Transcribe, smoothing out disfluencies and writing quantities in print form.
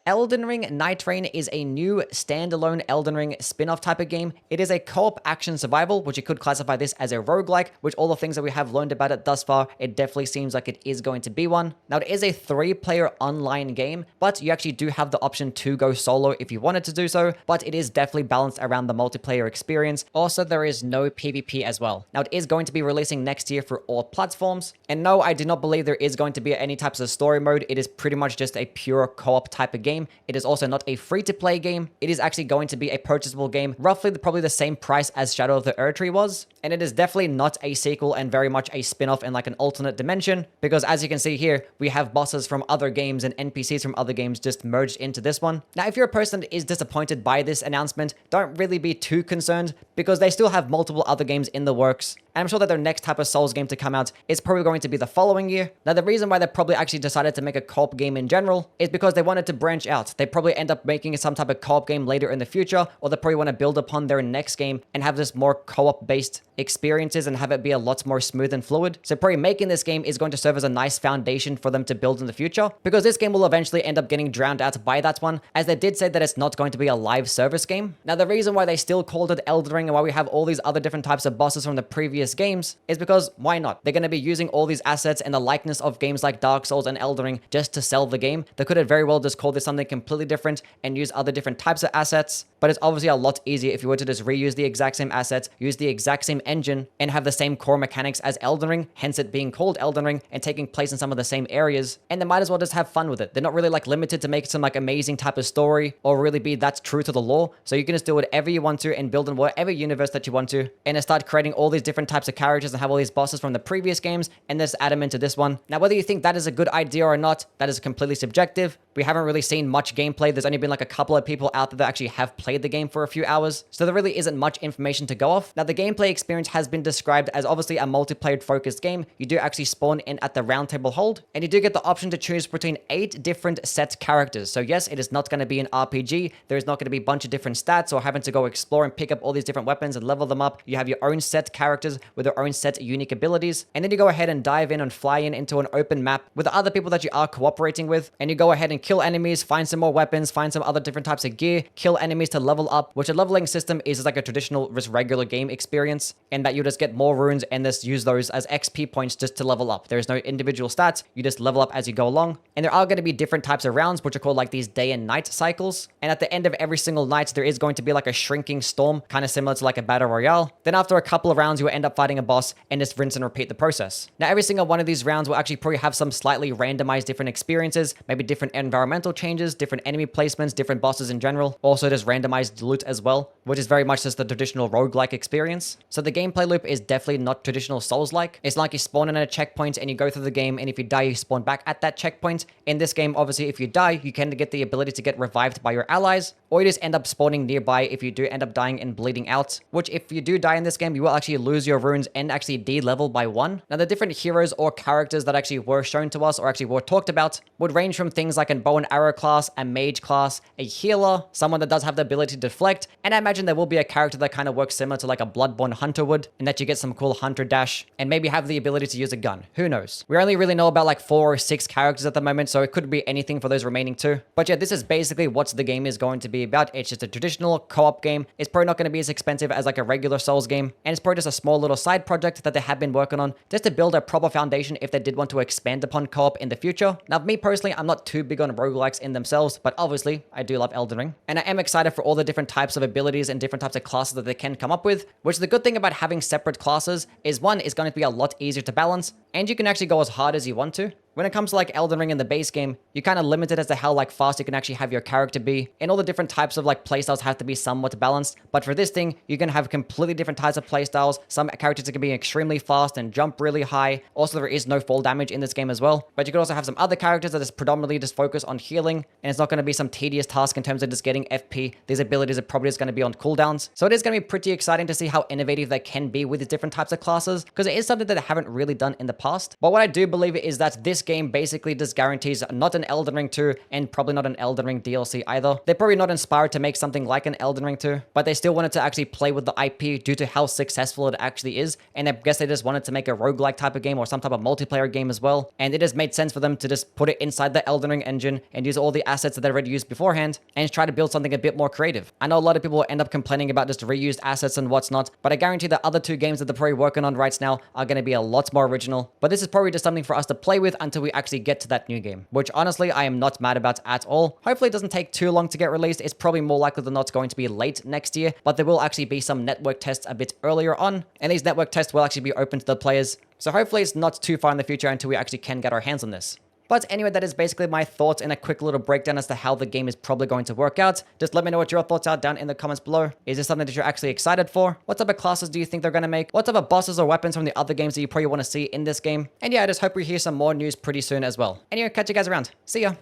Elden Ring Nightreign is a new standalone Elden Ring spin-off type of game. It is a co-op action survival, which you could classify this as a roguelike, which all the things that we have learned about it thus far, it definitely seems like it is going to be one. Now, it is a 3-player online game, but you actually do have the option to go solo if you wanted to do so, but it is definitely balanced around the multiplayer experience. Also, there is no PvP as well. Now, it is going to be releasing next year for all platforms, and no, I do not believe there is going to be any types of story mode. It is pretty much just a pure co-op type of game. It is also not a free-to-play game. It is actually going to be a purchasable game, roughly probably the same price as Shadow of the Erdtree was. And it is definitely not a sequel and very much a spin-off in like an alternate dimension, because as you can see here, we have bosses from other games and NPCs from other games just merged into this one. Now, if you're a person that is disappointed by this announcement, don't really be too concerned, because they still have multiple other games in the works. And I'm sure that their next type of Souls game to come out is probably going to be the following year. Now, the reason why they probably actually decided to make a co-op game in general is because they wanted to branch out. They probably end up making some type of co-op game later in the future, or they probably want to build upon their next game and have this more co-op based experiences and have it be a lot more smooth and fluid. So probably making this game is going to serve as a nice foundation for them to build in the future, because this game will eventually end up getting drowned out by that one, as they did say that it's not going to be a live service game. Now, the reason why they still called it Elden Ring and why we have all these other different types of bosses from the previous games is because why not? They're going to be using all these assets and the likeness of games like Dark Souls and Elden Ring just to sell the game. They could have very well just called this something completely different and use other different types of assets, but it's obviously a lot easier if you were to just reuse the exact same assets, use the exact same engine, and have the same core mechanics as Elden Ring, hence it being called Elden Ring and taking place in some of the same areas. And they might as well just have fun with it. They're not really like limited to make some like amazing type of story or really be that true to the lore. So you can just do whatever you want to and build in whatever universe that you want to, and then start creating all these different types of characters and have all these bosses from the previous games and just add them into this one. Now, whether you think that is a good idea or not, that is completely subjective. We haven't really seen much gameplay. There's only been like a couple of people out there that actually have played the game for a few hours, so there really isn't much information to go off. Now, the gameplay experience has been described as obviously a multiplayer focused game. You do actually spawn in at the round table hold, and you do get the option to choose between 8 different set characters. So yes, it is not going to be an RPG. There is not going to be a bunch of different stats or having to go explore and pick up all these different weapons and level them up. You have your own set characters with their own set unique abilities, and then you go ahead and dive in and fly in into an open map with the other people that you are cooperating with, and you go ahead and kill enemies, find some more weapons, find some other different types of gear, kill enemies to level up, which a leveling system is like a traditional just regular game experience, and that you just get more runes and just use those as XP points just to level up. There is no individual stats, you just level up as you go along. And there are going to be different types of rounds, which are called like these day and night cycles, and at the end of every single night there is going to be like a shrinking storm, kind of similar to like a battle royale. Then after a couple of rounds you will end up fighting a boss and just rinse and repeat the process. Now, every single one of these rounds will actually probably have some slightly randomized different experiences, maybe different environmental changes, different enemy placements, different bosses in general, also just randomized loot as well, which is very much just the traditional roguelike experience. So the gameplay loop is definitely not traditional Souls-like. It's like you spawn in at a checkpoint and you go through the game, and if you die, you spawn back at that checkpoint. In this game, obviously, if you die, you can get the ability to get revived by your allies, or you just end up spawning nearby if you do end up dying and bleeding out, which if you do die in this game, you will actually lose your runes and actually de-level by 1. Now, the different heroes or characters that actually were shown to us or actually were talked about would range from things like a bow and arrow class, a mage class, a healer, someone that does have the ability to deflect, and I imagine there will be a character that kind of works similar to like a Bloodborne hunter would, and that you get some cool hunter dash, and maybe have the ability to use a gun. Who knows? We only really know about like 4 or 6 characters at the moment, so it could be anything for those remaining 2. But yeah, this is basically what the game is going to be about. It's just a traditional co-op game. It's probably not going to be as expensive as like a regular Souls game, and it's probably just a small little side project that they have been working on just to build a proper foundation if they did want to expand upon co-op in the future. Now, me personally, I'm not too big on roguelikes in themselves, but obviously I do love Elden Ring, and I am excited for all the different types of abilities and different types of classes that they can come up with, which the good thing about having separate classes is, one, it's going to be a lot easier to balance, and you can actually go as hard as you want to. When it comes to like Elden Ring in the base game, you're kind of limited as to how like fast you can actually have your character be, and all the different types of like playstyles have to be somewhat balanced. But for this thing, you can have completely different types of playstyles. Some characters can be extremely fast and jump really high. Also, there is no fall damage in this game as well. But you could also have some other characters that is predominantly just focus on healing, and it's not going to be some tedious task in terms of just getting FP. These abilities are probably just going to be on cooldowns. So it is going to be pretty exciting to see how innovative they can be with the different types of classes, because it is something that they haven't really done in the past. But what I do believe is that this game basically just guarantees not an Elden Ring 2 and probably not an Elden Ring DLC either. They're probably not inspired to make something like an Elden Ring 2, but they still wanted to actually play with the IP due to how successful it actually is, and I guess they just wanted to make a roguelike type of game or some type of multiplayer game as well, and it just made sense for them to just put it inside the Elden Ring engine and use all the assets that they already used beforehand and try to build something a bit more creative. I know a lot of people will end up complaining about just reused assets and what's not, but I guarantee the other two games that they're probably working on right now are going to be a lot more original, but this is probably just something for us to play with until we actually get to that new game, which honestly I am not mad about at all. Hopefully it doesn't take too long to get released. It's probably more likely than not going to be late next year, but there will actually be some network tests a bit earlier on, and these network tests will actually be open to the players, so hopefully it's not too far in the future until we actually can get our hands on this. But anyway, that is basically my thoughts and a quick little breakdown as to how the game is probably going to work out. Just let me know what your thoughts are down in the comments below. Is this something that you're actually excited for? What type of classes do you think they're going to make? What type of bosses or weapons from the other games that you probably want to see in this game? And yeah, I just hope we hear some more news pretty soon as well. Anyway, catch you guys around. See ya!